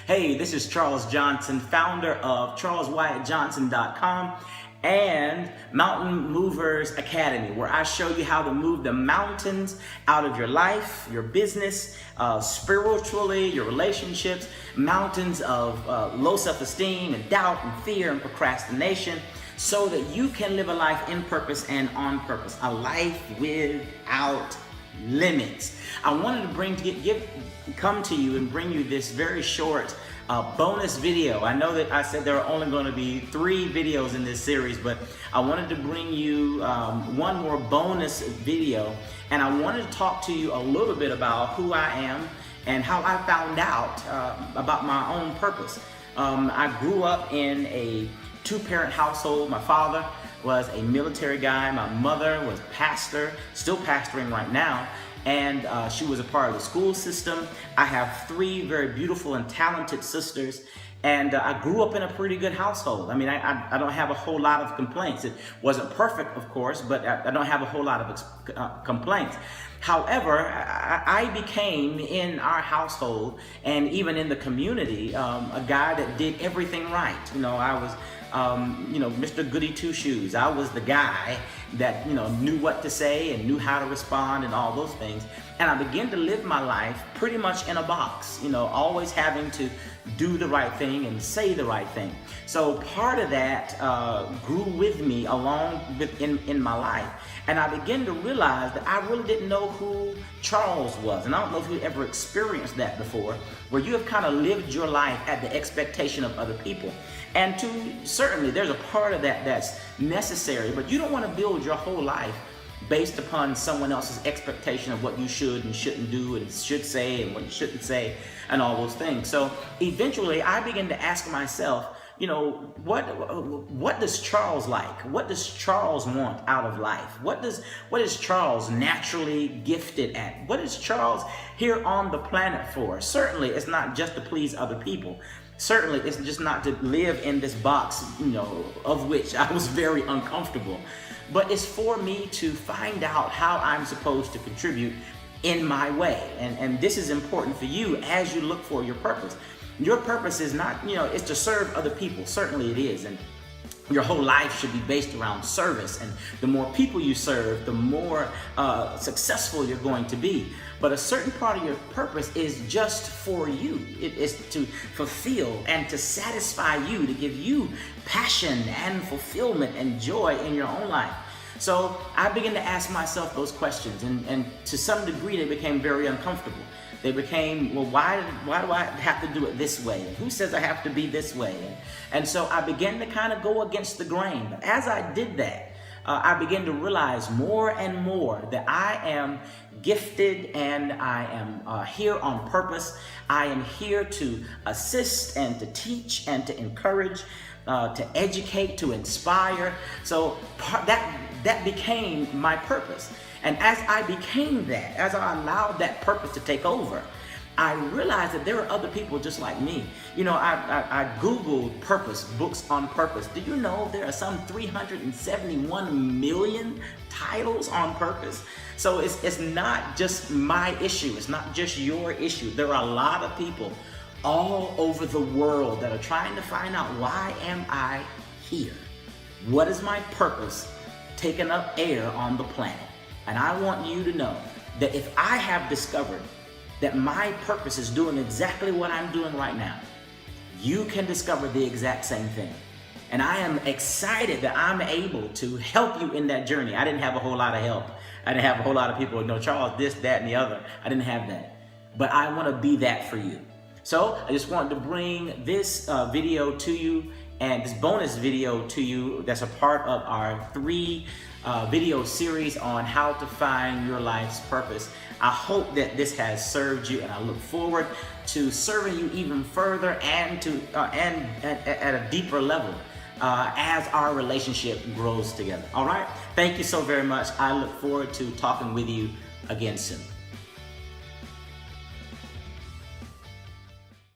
Hey, this is Charles Johnson, founder of CharlesWyattJohnson.com and Mountain Movers Academy, where I show you how to move the mountains out of your life, your business, spiritually, your relationships, mountains of low self-esteem and doubt and fear and procrastination, so that you can live a life in purpose and on purpose, a life without limits. I wanted to come to you and bring you this very short bonus video. I know that I said there are only going to be 3 videos in this series, but I wanted to bring you one more bonus video, and I wanted to talk to you a little bit about who I am and how I found out about my own purpose. I grew up in a 2-parent household. My father was a military guy. My mother was pastor, still pastoring right now, and she was a part of the school system. I have 3 very beautiful and talented sisters, and I grew up in a pretty good household. I mean, I don't have a whole lot of complaints. It wasn't perfect, of course, but I don't have a whole lot of complaints. However, I became, in our household and even in the community, a guy that did everything right. You know, I was Mr. Goody Two Shoes. I was the guy that, knew what to say and knew how to respond and all those things. And I began to live my life pretty much in a box, always having to do the right thing and say the right thing. So part of that grew with me along in my life. And I began to realize that I really didn't know who Charles was. And I don't know if you ever experienced that before, where you have kind of lived your life at the expectation of other people. And certainly there's a part of that that's necessary, but you don't want to build your whole life based upon someone else's expectation of what you should and shouldn't do and should say and what you shouldn't say and all those things. So eventually I began to ask myself, what does Charles like? What does Charles want out of life? What is Charles naturally gifted at? What is Charles here on the planet for? Certainly it's not just to please other people. Certainly it's just not to live in this box, of which I was very uncomfortable. But it's for me to find out how I'm supposed to contribute in my way. And this is important for you as you look for your purpose. Your purpose is not, it's to serve other people. Certainly it is. And your whole life should be based around service. And the more people you serve, the more successful you're going to be. But a certain part of your purpose is just for you. It is to fulfill and to satisfy you, to give you passion and fulfillment and joy in your own life. So I began to ask myself those questions, and to some degree they became very uncomfortable. They became, well, why do I have to do it this way? And who says I have to be this way? And so I began to kind of go against the grain. But as I did that, I began to realize more and more that I am gifted and I am here on purpose. I am here to assist and to teach and to encourage, to educate, to inspire. So that became my purpose. And as I became that, as I allowed that purpose to take over, I realized that there are other people just like me. I Googled purpose, books on purpose. Do you know there are some 371 million titles on purpose? So it's not just my issue. It's not just your issue. There are a lot of people all over the world that are trying to find out, why am I here? What is my purpose taking up air on the planet? And I want you to know that if I have discovered that my purpose is doing exactly what I'm doing right now, you can discover the exact same thing. And I am excited that I'm able to help you in that journey. I didn't have a whole lot of help. I didn't have a whole lot of people who know Charles, this, that, and the other. I didn't have that. But I want to be that for you. So I just wanted to bring this video to you, and this bonus video to you that's a part of our 3 video series on how to find your life's purpose. I hope that this has served you, and I look forward to serving you even further and at a deeper level as our relationship grows together. All right? Thank you so very much. I look forward to talking with you again soon.